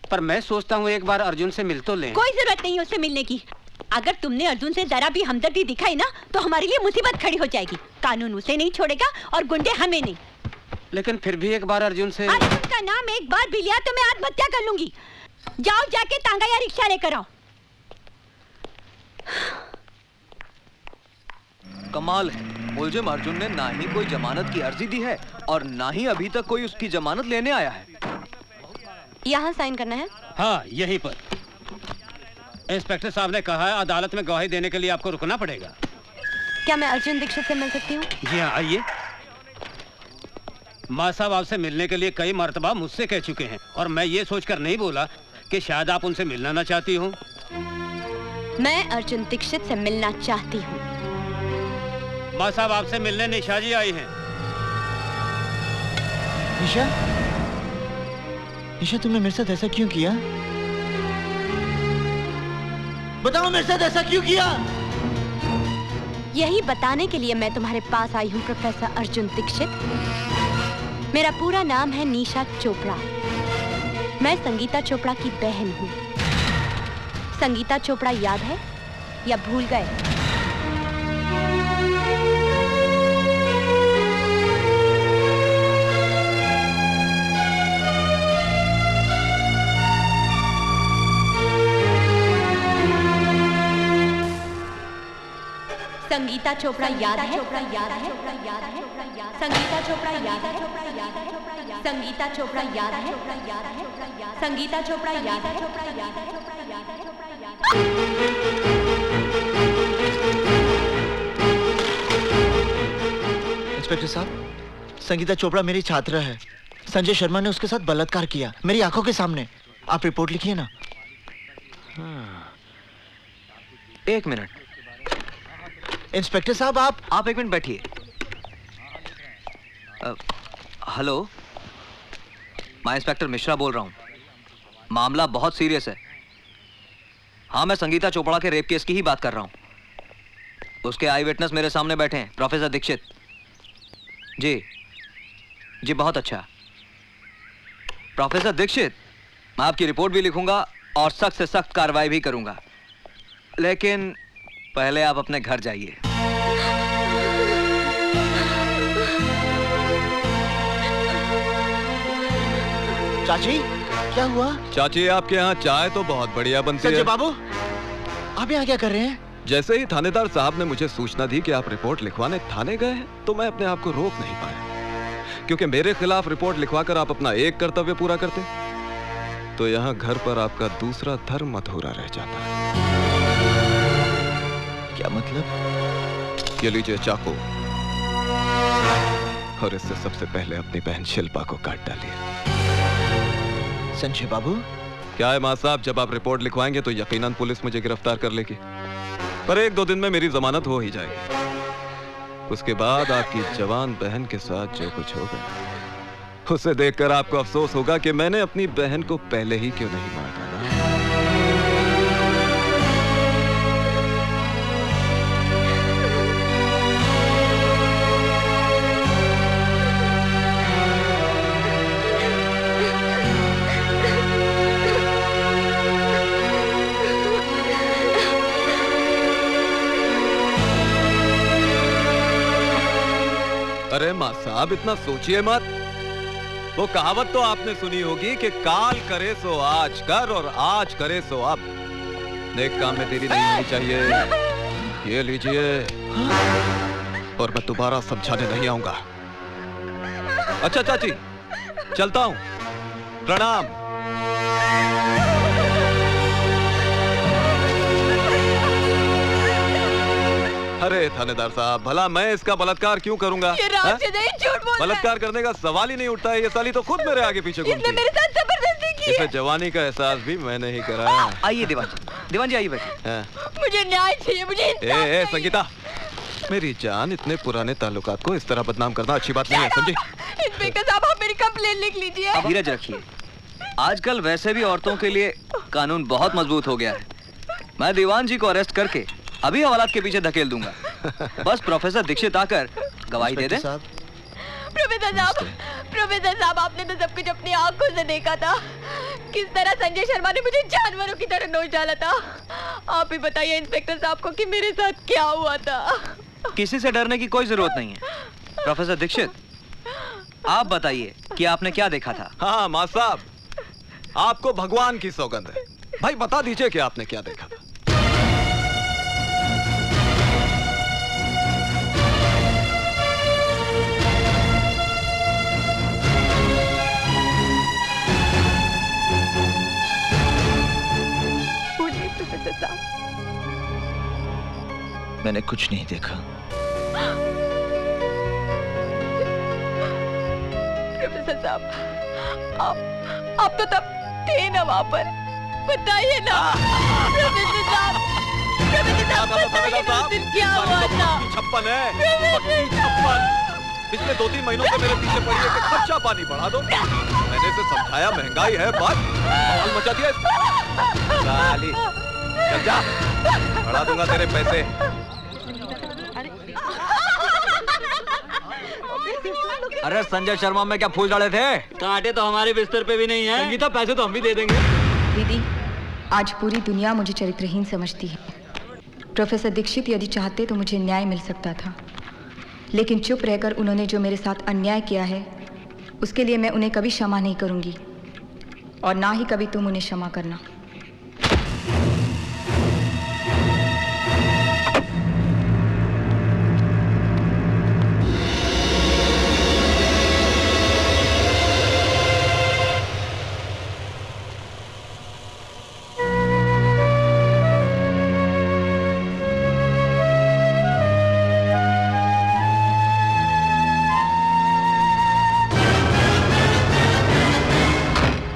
पर मैं सोचता हूँ एक बार अर्जुन से मिल तो लें। कोई जरूरत नहीं उससे मिलने की। अगर तुमने अर्जुन से जरा भी हमदर्दी दिखाई ना तो हमारे लिए मुसीबत खड़ी हो जाएगी। कानून उसे नहीं छोड़ेगा और गुंडे हमें नहीं। लेकिन फिर भी एक बार अर्जुन से। अर्जुन का नाम एक बार भी लिया तो मैं आत्महत्या कर लूंगी। जाओ जाके तांगा या रिक्शा लेकर आओ। कमाल है, मुलजिम अर्जुन ने ना ही कोई जमानत की अर्जी दी है और ना ही अभी तक कोई उसकी जमानत लेने आया है। यहाँ साइन करना है? हाँ, यहीं पर। इंस्पेक्टर साहब ने कहा है अदालत में गवाही देने के लिए आपको रुकना पड़ेगा। क्या मैं अर्जुन दीक्षित से मिल सकती हूँ? जी हाँ, आइए। माँ साहब आपसे मिलने के लिए कई मर्तबा मुझसे कह चुके हैं और मैं ये सोचकर नहीं बोला कि शायद आप उनसे मिलना ना चाहती हो। मैं अर्जुन दीक्षित से मिलना चाहती हूँ। माँ साहब आपसे मिलने निशा जी आई हैं। निशा, निशा तुमने मेरे साथ ऐसा क्यों किया? बताओ मेरे साथ ऐसा क्यों किया? यही बताने के लिए मैं तुम्हारे पास आई हूँ प्रोफेसर अर्जुन दीक्षित। मेरा पूरा नाम है निशा चोपड़ा। मैं संगीता चोपड़ा की बहन हूँ। संगीता चोपड़ा याद है या भूल गए? संगीता चोपड़ा याद है? संगीता चोपड़ा याद है? संगीता चोपड़ा याद है? संगीता चोपड़ा याद है? इंस्पेक्टर साहब, संगीता चोपड़ा मेरी छात्रा है। संजय शर्मा ने उसके साथ बलात्कार किया मेरी आंखों के सामने। आप रिपोर्ट लिखिए ना। एक मिनट इंस्पेक्टर साहब, आप एक मिनट बैठिए। हेलो, मैं इंस्पेक्टर मिश्रा बोल रहा हूँ। मामला बहुत सीरियस है। हाँ, मैं संगीता चोपड़ा के रेप केस की ही बात कर रहा हूँ। उसके आई विटनेस मेरे सामने बैठे हैं, प्रोफेसर दीक्षित। जी जी, बहुत अच्छा। प्रोफेसर दीक्षित, मैं आपकी रिपोर्ट भी लिखूंगा और सख्त से सख्त कार्रवाई भी करूंगा, लेकिन पहले आप अपने घर जाइए। चाची, क्या हुआ? चाची, आपके यहाँ चाय तो बहुत बढ़िया बनती है। संजय बाबू, आप यहाँ क्या कर रहे हैं? जैसे ही थानेदार साहब ने मुझे सूचना दी कि आप रिपोर्ट लिखवाने थाने गए हैं, तो मैं अपने आप को रोक नहीं पाया, क्योंकि मेरे खिलाफ रिपोर्ट लिखवाकर आप अपना एक कर्तव्य पूरा करते तो यहाँ घर पर आपका दूसरा धर्म अधूरा रह जाता है। क्या मतलब? ये लीजिए चाकू, और इससे सबसे पहले अपनी बहन शिल्पा को काट डालिए। संजय बाबू, क्या है माँ साहब, जब आप रिपोर्ट लिखवाएंगे तो यकीनन पुलिस मुझे गिरफ्तार कर लेगी, पर 1-2 दिन में मेरी जमानत हो ही जाएगी। उसके बाद आपकी जवान बहन के साथ जो कुछ होगा, उसे देखकर आपको अफसोस होगा कि मैंने अपनी बहन को पहले ही क्यों नहीं मार डाला। अरे माँ साहब, इतना सोचिए मत। वो कहावत तो आपने सुनी होगी कि काल करे सो आज कर और आज करे सो अब। नेक काम में देरी नहीं होनी चाहिए। ये लीजिए, और मैं दोबारा समझाने नहीं आऊंगा। अच्छा चाची, चलता हूं। प्रणाम। अरे थानेदार साहब, भला मैं इसका बलात्कार क्यों करूंगा? ये राज से नहीं, झूठ बोल रहा है। बलात्कार करने का सवाल ही नहीं उठता है। ये साली तो खुद मेरे आगे पीछे घूमती है। इसने मेरे साथ जबरदस्ती की है। इसे जवानी का एहसास भी मैंने ही कराया। आइए दीवान जी, आइए बैठिए। मुझे न्याय चाहिए, मुझे इंसाफ चाहिए। संगीता, मेरी जान, इतने पुराने ताल्लुकात को इस तरह बदनाम करना अच्छी बात नहीं है, समझी? इंस्पेक्टर साहब, आप मेरी कंप्लेन लिख लीजिए। धीरज रखिए। आजकल वैसे भी औरतों के लिए कानून बहुत मजबूत हो गया है। मैं दीवान जी को अरेस्ट करके अभी हवालात के पीछे धकेल दूंगा। बस प्रोफेसर दीक्षित आकर गवाही दे दें। प्रोफेसर साहब, आपने तो सब कुछ अपनी आंखों से देखा था। किस तरह संजय शर्मा ने मुझे जानवरों की तरह नोच डाला था। आप ही बताइए इंस्पेक्टर साहब को कि मेरे साथ क्या हुआ था। किसी से डरने की कोई जरूरत नहीं है। प्रोफेसर दीक्षित, आप बताइए कि आपने क्या देखा था। हाँ मां साहब, आपको भगवान की सौगंध है। भाई बता दीजिए कि आपने क्या देखा था। बोलिए प्रोफेसर साहब। मैंने कुछ नहीं देखा। प्रोफेसर साहब, आप तो तब थे ना वहां पर, बताइए ना। प्रोफेसर साहब, बताइए ना उस दिन क्या हुआ था। 56 है, 56। पिछले 2-3 महीनों से मेरे पीछे पड़ी है कि खर्चा पानी बढ़ा दो। मैंने इसे समझाया, महंगाई है, बात बवाल मचा दिया। साली, चल जा, बढ़ा दूंगा तेरे पैसे। अरे संजय शर्मा में क्या फूल डाले थे? कांटे तो हमारे बिस्तर पे भी नहीं है। संगीता, पैसे तो हम भी दे देंगे। दीदी, आज पूरी दुनिया मुझे चरित्रहीन समझती है। प्रोफेसर दीक्षित यदि चाहते तो मुझे न्याय मिल सकता था, लेकिन चुप रहकर उन्होंने जो मेरे साथ अन्याय किया है उसके लिए मैं उन्हें कभी क्षमा नहीं करूंगी, और ना ही कभी तुम उन्हें क्षमा करना।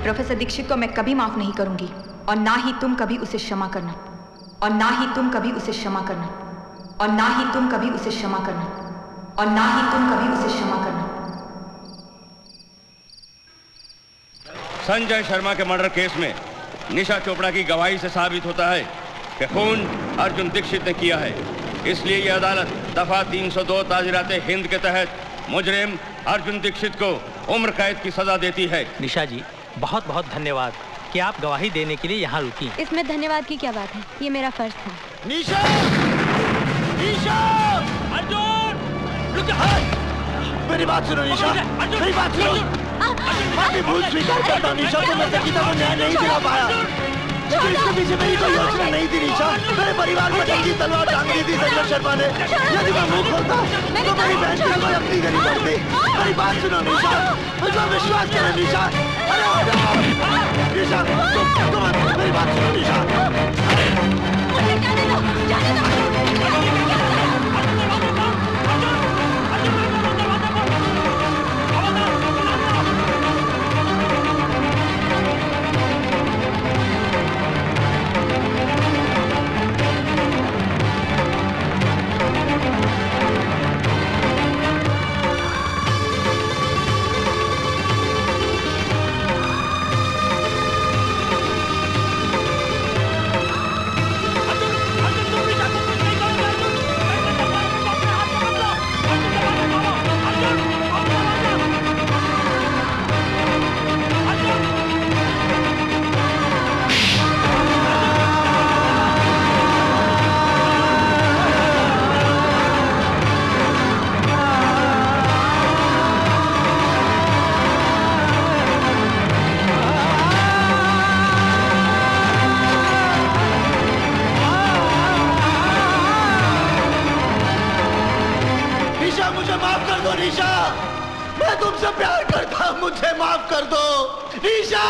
प्रोफेसर दीक्षित को मैं कभी माफ नहीं करूंगी, और ना ही तुम कभी उसे क्षमा करना, और ना ही तुम कभी उसे क्षमा करना, और ना ही तुम कभी उसे क्षमा करना, और ना ही तुम कभी उसे क्षमा करना। संजय शर्मा के मर्डर केस में निशा चोपड़ा की गवाही से साबित होता है कि खून अर्जुन दीक्षित ने किया है। इसलिए यह अदालत दफा 302 ताजीराते हिंद के तहत मुजरिम अर्जुन दीक्षित को उम्र कैद की सजा देती है। निशा जी, बहुत बहुत धन्यवाद कि आप गवाही देने के लिए यहाँ रुकी। इसमें धन्यवाद की क्या बात है, ये मेरा फर्ज था। निशा! निशा! अर्जुन! रुक जा! मेरी बात सुनो निशा, मेरी बात सुनो। मैं भी भूल स्वीकार करता हूँ निशा, तो मैं संगीता को न्याय नहीं दिला पाया, लेकिन इसके पीछे मेरी कोई योजना नहीं थी निशा। मेरे परिवार पर जंगी तलवार टांग दी थी संजय शर्मा ने। यदि मैं मुंह खोलता तो मेरी बहन की कोई अपनी गरीब पड़ती। मेरी बात सुनो निशा, मुझे विश्वास करो निशा। अरे निशा, तुम मेरी बात सुनो निशा। निशा, मैं तुमसे प्यार करता हूं, मुझे माफ कर दो निशा।